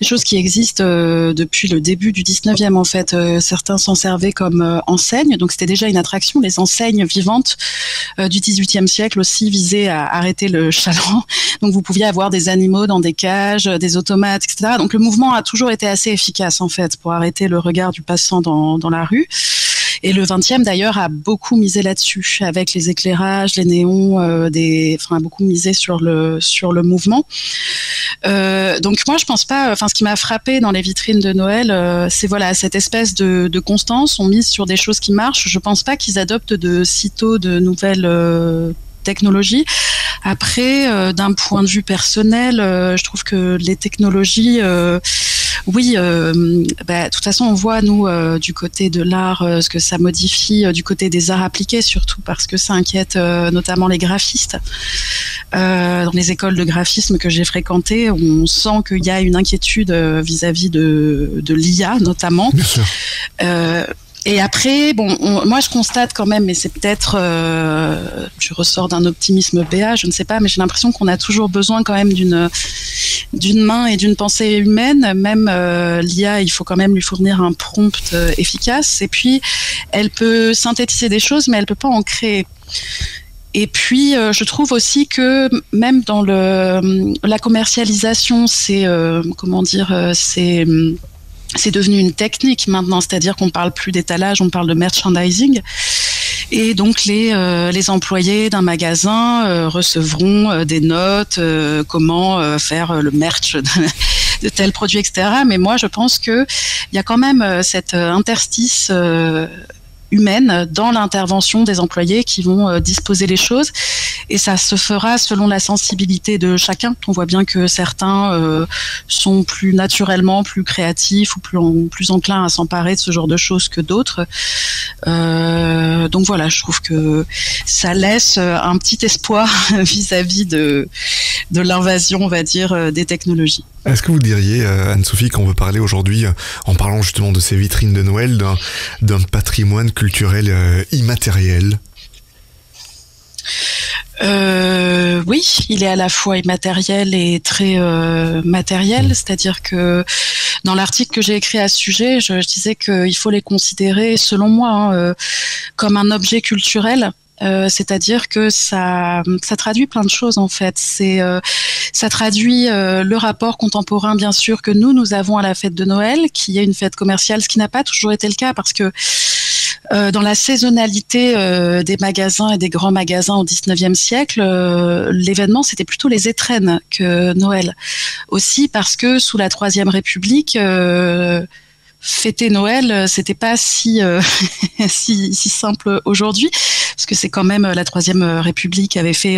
choses qui existent depuis le début du 19e en fait. Certains s'en servaient comme enseigne, donc c'était déjà une attraction. Les enseignes vivantes du 18e siècle aussi visaient à arrêter le chaland. Donc vous pouviez avoir des animaux dans des cages, des automates, etc. Donc le mouvement a toujours été assez efficace en fait pour arrêter le regard du passant dans la rue. Et le 20e d'ailleurs a beaucoup misé là-dessus, avec les éclairages, les néons, a beaucoup misé sur le mouvement. Donc moi je pense pas. Ce qui m'a frappé dans les vitrines de Noël, c'est voilà cette espèce de constance. On mise sur des choses qui marchent. Je pense pas qu'ils adoptent de sitôt de nouvelles technologies. Après, d'un point de vue personnel, je trouve que les technologies, de toute façon, on voit, nous, du côté de l'art, ce que ça modifie, du côté des arts appliqués, surtout parce que ça inquiète notamment les graphistes. Dans les écoles de graphisme que j'ai fréquentées, on sent qu'il y a une inquiétude vis-à-vis de l'IA, notamment. Bien sûr. Et après, moi je constate quand même, mais c'est peut-être, je ressors d'un optimisme béat, je ne sais pas, mais j'ai l'impression qu'on a toujours besoin quand même d'une main et d'une pensée humaine. Même l'IA, il faut quand même lui fournir un prompt efficace. Et puis, elle peut synthétiser des choses, mais elle peut pas en créer. Et puis, je trouve aussi que même dans la commercialisation, c'est devenu une technique maintenant, c'est-à-dire qu'on parle plus d'étalage, on parle de merchandising. Et donc les employés d'un magasin recevront des notes, comment faire le merch de tel produit, etc. Mais moi, je pense que il y a quand même cet interstice humaine dans l'intervention des employés qui vont disposer les choses, et ça se fera selon la sensibilité de chacun. On voit bien que certains sont plus naturellement plus créatifs ou plus enclins à s'emparer de ce genre de choses que d'autres. Donc voilà, je trouve que ça laisse un petit espoir vis-à-vis de l'invasion, on va dire, des technologies. Est-ce que vous diriez, Anne-Sophie, qu'on veut parler aujourd'hui, en parlant justement de ces vitrines de Noël, d'un patrimoine culturel immatériel? Oui, il est à la fois immatériel et très matériel, c'est-à-dire que dans l'article que j'ai écrit à ce sujet, je disais qu'il faut les considérer, selon moi, comme un objet culturel. C'est-à-dire que ça traduit plein de choses en fait. Ça traduit le rapport contemporain, bien sûr, que nous avons à la fête de Noël, qui est une fête commerciale, ce qui n'a pas toujours été le cas, parce que dans la saisonnalité des magasins et des grands magasins au 19e siècle, l'événement c'était plutôt les étrennes que Noël. Aussi parce que sous la Troisième République, fêter Noël, c'était pas si simple aujourd'hui, parce que c'est quand même la Troisième République avait fait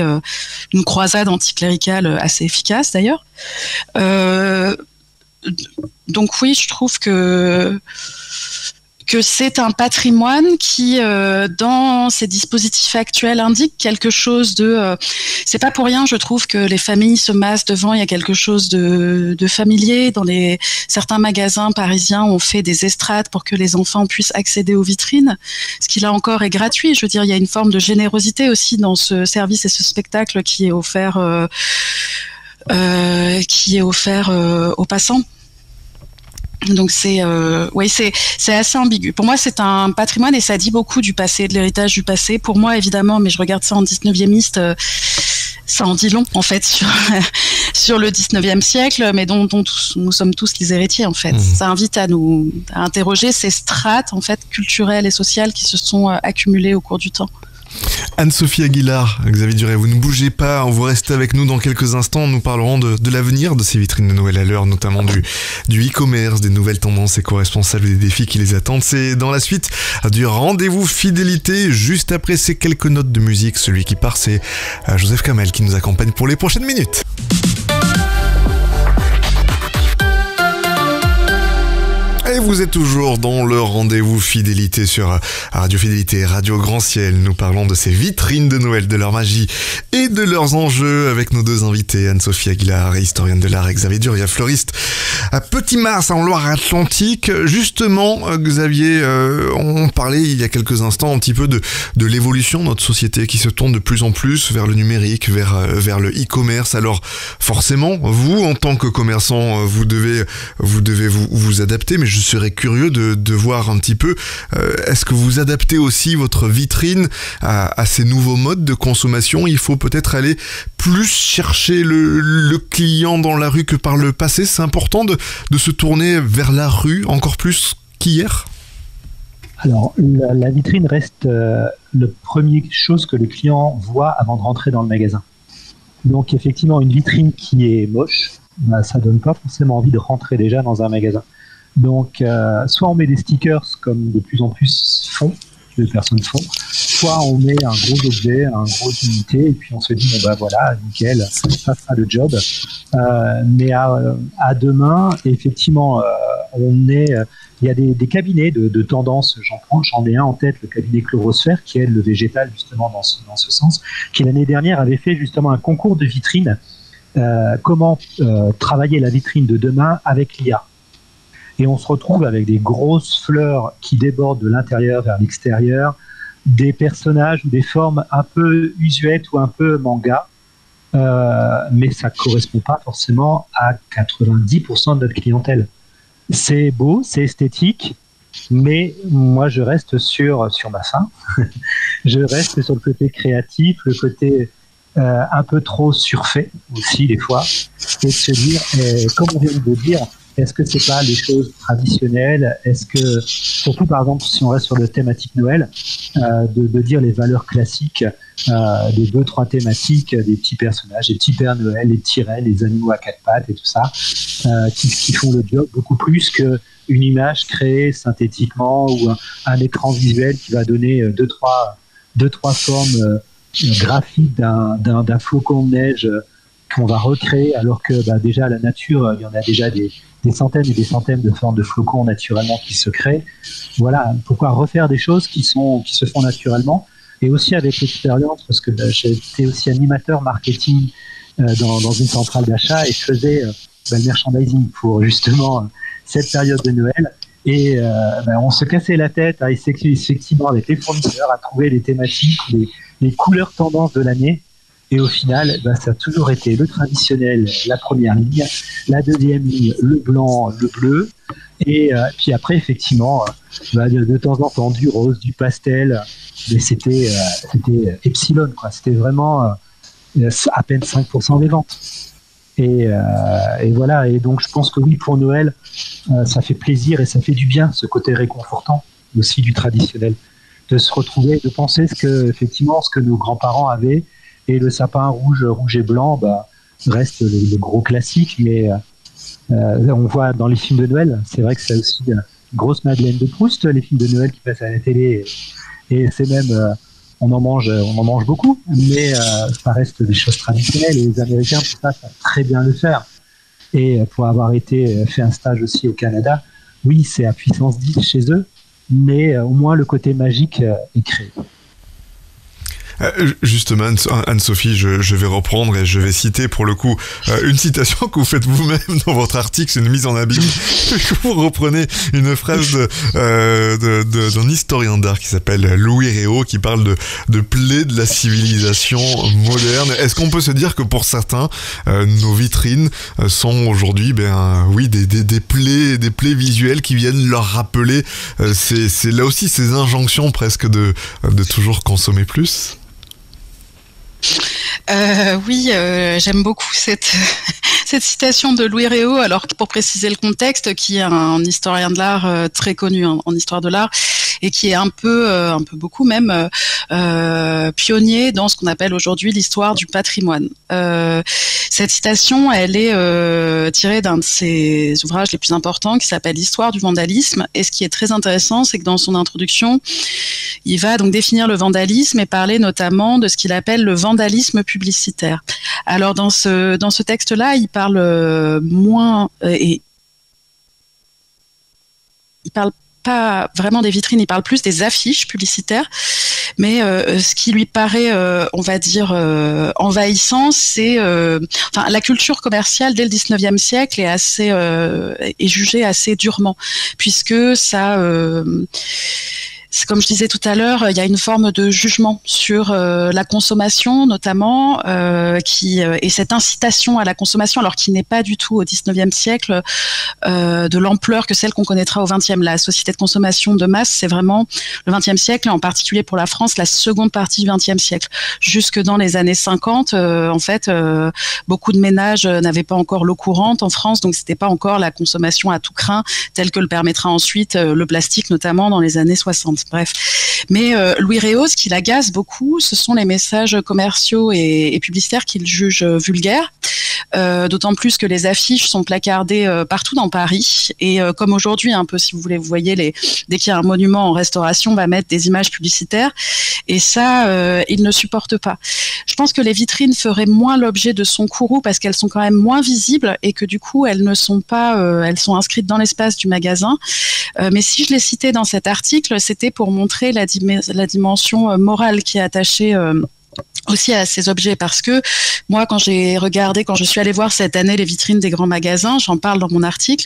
une croisade anticléricale assez efficace d'ailleurs. Donc oui, je trouve que que c'est un patrimoine qui, dans ces dispositifs actuels, indique quelque chose de... c'est pas pour rien, je trouve, que les familles se massent devant. Il y a quelque chose de familier. Dans certains magasins parisiens, on fait des estrades pour que les enfants puissent accéder aux vitrines, ce qui là encore est gratuit. Je veux dire, il y a une forme de générosité aussi dans ce service et ce spectacle qui est offert aux passants. Donc c'est assez ambigu. Pour moi, c'est un patrimoine et ça dit beaucoup du passé, de l'héritage du passé. Pour moi, évidemment, mais je regarde ça en 19e, ça en dit long en fait sur le 19e siècle, mais dont nous sommes tous les héritiers en fait. Ça invite à interroger ces strates en fait culturelles et sociales qui se sont accumulées au cours du temps. Anne-Sophie Aguilar, Xavier Duret, vous ne bougez pas, vous restez avec nous dans quelques instants. Nous parlerons de l'avenir de ces vitrines de Noël à l'heure, notamment du e-commerce, des nouvelles tendances éco-responsables et des défis qui les attendent. C'est dans la suite du rendez-vous fidélité. Juste après ces quelques notes de musique, celui qui part, c'est Joseph Kamel qui nous accompagne pour les prochaines minutes. Et vous êtes toujours dans le rendez-vous fidélité sur Radio Fidélité, Radio Grand Ciel. Nous parlons de ces vitrines de Noël, de leur magie et de leurs enjeux avec nos deux invités, Anne-Sophie Aguilar, historienne de l'art, et Xavier Duret, fleuriste à Petit-Mars en Loire-Atlantique. Justement, Xavier, on parlait il y a quelques instants un petit peu de l'évolution de notre société qui se tourne de plus en plus vers le numérique, vers le e-commerce. Alors forcément, vous, en tant que commerçant, vous devez vous adapter, mais je serais curieux de voir un petit peu, est-ce que vous adaptez aussi votre vitrine à ces nouveaux modes de consommation? Il faut peut-être aller plus chercher le client dans la rue que par le passé. C'est important de se tourner vers la rue encore plus qu'hier? Alors, la vitrine reste le premier chose que le client voit avant de rentrer dans le magasin. Donc effectivement, une vitrine qui est moche, ça donne pas forcément envie de rentrer déjà dans un magasin. Donc, soit on met des stickers comme de plus en plus les personnes font, soit on met un gros objet, un gros unité, et puis on se dit, bon bah voilà, nickel, ça fera le job. Mais à demain, effectivement, il y a des cabinets de tendance, j'en ai un en tête, le cabinet Chlorosphère, qui aide le végétal justement dans ce sens, qui l'année dernière avait fait justement un concours de vitrine, comment travailler la vitrine de demain avec l'IA. Et on se retrouve avec des grosses fleurs qui débordent de l'intérieur vers l'extérieur, des personnages ou des formes un peu usuettes ou un peu manga, mais ça ne correspond pas forcément à 90% de notre clientèle. C'est beau, c'est esthétique, mais moi je reste sur ma faim. Je reste sur le côté créatif, le côté un peu trop surfait aussi des fois, et de se dire, comme on vient de le dire, est-ce que c'est pas les choses traditionnelles? Est-ce que, surtout par exemple, si on reste sur le thématique Noël, de dire les valeurs classiques des 2-3 thématiques, des petits personnages, les petits Pères Noël, les petits rennes, les animaux à 4 pattes et tout ça, qui font le job beaucoup plus qu'une image créée synthétiquement ou un écran visuel qui va donner 2-3 formes graphiques d'un flocon de neige qu'on va recréer, alors que déjà la nature, il y en a déjà des centaines et des centaines de formes de flocons naturellement qui se créent. Voilà, pourquoi refaire des choses qui se font naturellement, et aussi avec l'expérience, parce que j'étais aussi animateur marketing dans une centrale d'achat, et je faisais le merchandising pour justement cette période de Noël, et on se cassait la tête effectivement avec les fournisseurs à trouver les thématiques, les couleurs tendances de l'année. Et au final, ça a toujours été le traditionnel, la première ligne, la deuxième ligne, le blanc, le bleu, et puis après, effectivement, de temps en temps, du rose, du pastel, mais c'était epsilon, quoi. C'était vraiment à peine 5% des ventes. Et voilà, et donc je pense que oui, pour Noël, ça fait plaisir et ça fait du bien, ce côté réconfortant aussi du traditionnel, de se retrouver, de penser ce que nos grands-parents avaient. Et le sapin rouge et blanc reste le gros classique, mais on voit dans les films de Noël, c'est vrai que c'est aussi une grosse Madeleine de Proust, les films de Noël qui passent à la télé, et c'est même, on en mange beaucoup, mais ça reste des choses traditionnelles, et les Américains, pour ça, savent très bien le faire. Et pour avoir fait un stage aussi au Canada, oui, c'est à puissance 10 chez eux, mais au moins le côté magique est créé. Justement, Anne-Sophie, je vais reprendre et je vais citer pour le coup une citation que vous faites vous-même dans votre article, c'est une mise en abîme. Vous reprenez une phrase d'un historien d'art qui s'appelle Louis Réau, qui parle de plaies de la civilisation moderne. Est-ce qu'on peut se dire que pour certains, nos vitrines sont aujourd'hui, des plaies visuelles qui viennent leur rappeler, c'est là aussi ces injonctions presque de toujours consommer plus? Oui, j'aime beaucoup cette citation de Louis Réau. Alors, pour préciser le contexte, qui est un historien de l'art très connu en histoire de l'art et qui est un peu beaucoup même pionnier dans ce qu'on appelle aujourd'hui l'histoire du patrimoine. Cette citation, elle est tirée d'un de ses ouvrages les plus importants qui s'appelle Histoire du vandalisme. Et ce qui est très intéressant, c'est que dans son introduction, il va donc définir le vandalisme et parler notamment de ce qu'il appelle le vandalisme publicitaire. Alors dans ce texte-là, il parle moins et il parle pas vraiment des vitrines, il parle plus des affiches publicitaires. Mais ce qui lui paraît, on va dire, envahissant, c'est la culture commerciale dès le 19e siècle est jugée assez durement, puisque ça c'est comme je disais tout à l'heure, il y a une forme de jugement sur la consommation notamment, et cette incitation à la consommation, alors qui n'est pas du tout au 19e siècle de l'ampleur que celle qu'on connaîtra au 20e. La société de consommation de masse, c'est vraiment le 20e siècle, et en particulier pour la France, la seconde partie du 20e siècle. Jusque dans les années 50, beaucoup de ménages n'avaient pas encore l'eau courante en France, donc c'était pas encore la consommation à tout crin, telle que le permettra ensuite le plastique, notamment dans les années 60. Bref. Mais Louis Réau, ce qui l'agace beaucoup, ce sont les messages commerciaux et publicitaires qu'il juge vulgaires. D'autant plus que les affiches sont placardées partout dans Paris. Et comme aujourd'hui, un peu, si vous voulez, vous voyez, dès qu'il y a un monument en restauration, on va mettre des images publicitaires. Et ça, il ne supporte pas. Je pense que les vitrines feraient moins l'objet de son courroux parce qu'elles sont quand même moins visibles et que du coup, elles ne sont pas, elles sont inscrites dans l'espace du magasin. Mais si je l'ai cité dans cet article, c'était pour montrer la dimension morale qui est attachée aussi à ces objets, parce que moi, quand je suis allée voir cette année les vitrines des grands magasins, j'en parle dans mon article,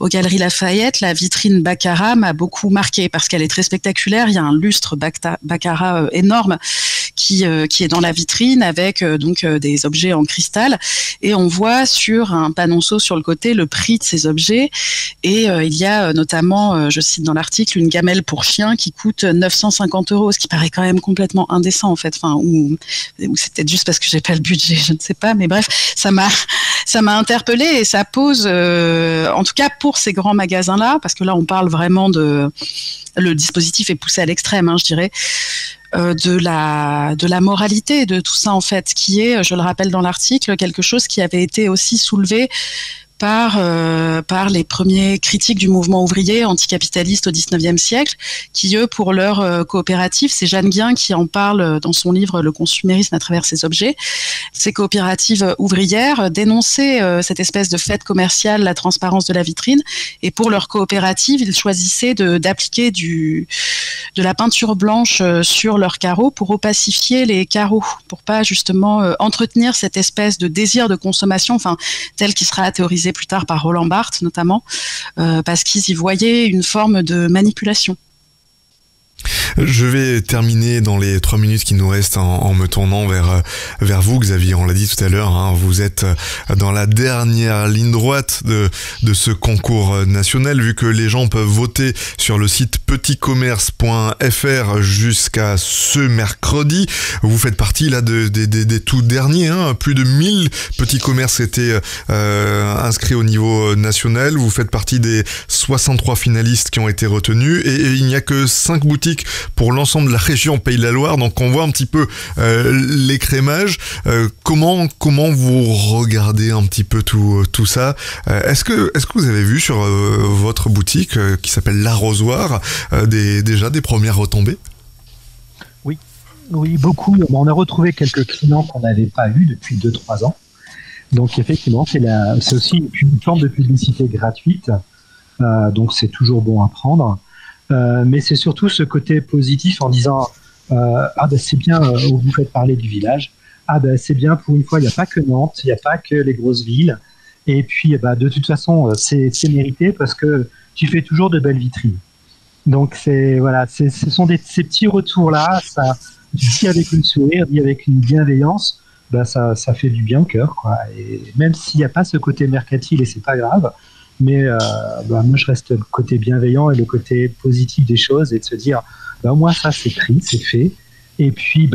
aux Galeries Lafayette, la vitrine Baccarat m'a beaucoup marquée parce qu'elle est très spectaculaire. Il y a un lustre Baccarat énorme qui est dans la vitrine avec des objets en cristal, et on voit sur un panonceau sur le côté le prix de ces objets, et il y a notamment, je cite dans l'article, une gamelle pour chien qui coûte 950 €, ce qui paraît quand même complètement indécent en fait, ou c'est peut-être juste parce que j'ai pas le budget, je ne sais pas, mais bref, ça m'a interpellée, et ça pose, en tout cas pour ces grands magasins-là, parce que là on parle vraiment le dispositif est poussé à l'extrême, je dirais, de la moralité de tout ça en fait, qui est, je le rappelle dans l'article, quelque chose qui avait été aussi soulevé par les premiers critiques du mouvement ouvrier anticapitaliste au XIXe siècle, qui eux, pour leur coopérative, c'est Jeanne Guin qui en parle dans son livre Le consumérisme à travers ses objets, ces coopératives ouvrières dénonçaient cette espèce de fête commerciale, la transparence de la vitrine, et pour leur coopérative, ils choisissaient d'appliquer de la peinture blanche sur leurs carreaux pour opacifier les carreaux, pour pas justement entretenir cette espèce de désir de consommation, tel qui sera théorisé plus tard par Roland Barthes notamment, parce qu'ils y voyaient une forme de manipulation. Je vais terminer dans les 3 minutes qui nous restent en me tournant vers vous, Xavier. On l'a dit tout à l'heure, vous êtes dans la dernière ligne droite de ce concours national, vu que les gens peuvent voter sur le site petitcommerce.fr jusqu'à ce mercredi. Vous faites partie là des tout derniers, plus de 1000 petits commerces étaient inscrits au niveau national. Vous faites partie des 63 finalistes qui ont été retenus, et il n'y a que 5 boutiques pour l'ensemble de la région Pays de la Loire, donc on voit un petit peu l'écrémage. Comment vous regardez un petit peu tout ça? Est-ce que vous avez vu sur votre boutique qui s'appelle L'Arrosoir déjà des premières retombées? Oui, beaucoup. On a retrouvé quelques clients qu'on n'avait pas vus depuis 2-3 ans. Donc effectivement, c'est aussi une forme de publicité gratuite. Donc c'est toujours bon à prendre. Mais c'est surtout ce côté positif en disant c'est bien, vous faites parler du village. C'est bien, pour une fois, il n'y a pas que Nantes, il n'y a pas que les grosses villes. Et puis, de toute façon, c'est mérité parce que tu fais toujours de belles vitrines. Donc, ce sont ces petits retours-là, ça, dit avec une sourire, dit avec une bienveillance, ça fait du bien au cœur, quoi. Et même s'il n'y a pas ce côté mercantile, et c'est pas grave, mais moi, je reste le côté bienveillant et le côté positif des choses et de se dire, moi, ça, c'est pris, c'est fait. Et puis,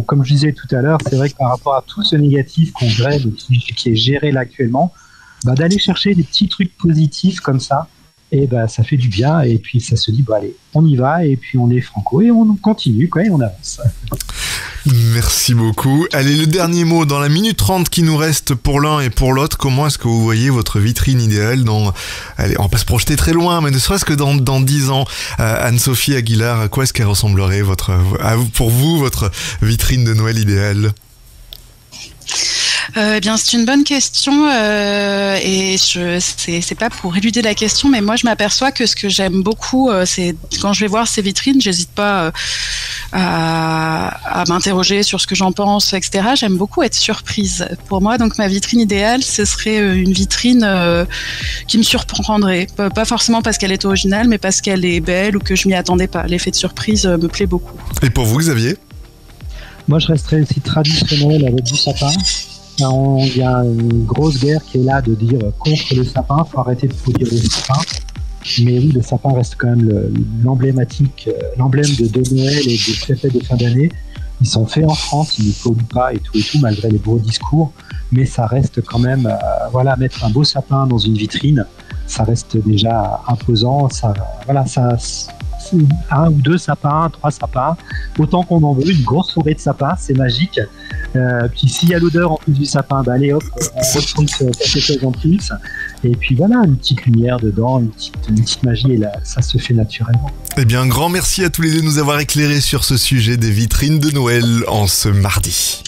comme je disais tout à l'heure, c'est vrai que par rapport à tout ce négatif qu'on grève, qui est géré là actuellement, d'aller chercher des petits trucs positifs comme ça, et ça fait du bien. Et puis, ça se dit, allez, on y va. Et puis, on est franco et on continue, quoi, et on avance. Merci beaucoup. Allez, le dernier mot, dans la minute 30 qui nous reste pour l'un et pour l'autre, comment est-ce que vous voyez votre vitrine idéale allez, on va pas se projeter très loin, mais ne serait-ce que dans 10 ans, Anne-Sophie Aguilar, à quoi est-ce qu'elle ressemblerait pour vous, votre vitrine de Noël idéale? C'est une bonne question et c'est pas pour éluder la question, mais moi je m'aperçois que ce que j'aime beaucoup, c'est quand je vais voir ces vitrines, j'hésite pas à m'interroger sur ce que j'en pense, etc. J'aime beaucoup être surprise. Pour moi, donc ma vitrine idéale, ce serait une vitrine qui me surprendrait, pas forcément parce qu'elle est originale, mais parce qu'elle est belle ou que je m'y attendais pas. L'effet de surprise me plaît beaucoup. Et pour vous, Xavier? Moi, je resterai aussi traditionnel avec du sapin. Il y a une grosse guerre qui est là de dire contre le sapin, il faut arrêter de produire le sapin. Mais oui, le sapin reste quand même l'emblème de Noël et des fêtes de fin d'année. Ils sont faits en France, ils ne polluent pas et tout, malgré les gros discours. Mais ça reste quand même, mettre un beau sapin dans une vitrine, ça reste déjà imposant. Un ou deux sapins, 3 sapins, autant qu'on en veut, une grosse forêt de sapins, c'est magique. Puis s'il y a l'odeur en plus du sapin, allez hop, on retrouve quelque chose en plus. Et puis voilà, une petite lumière dedans, une petite magie, et là, ça se fait naturellement. Eh bien, un grand merci à tous les deux de nous avoir éclairés sur ce sujet des vitrines de Noël en ce mardi.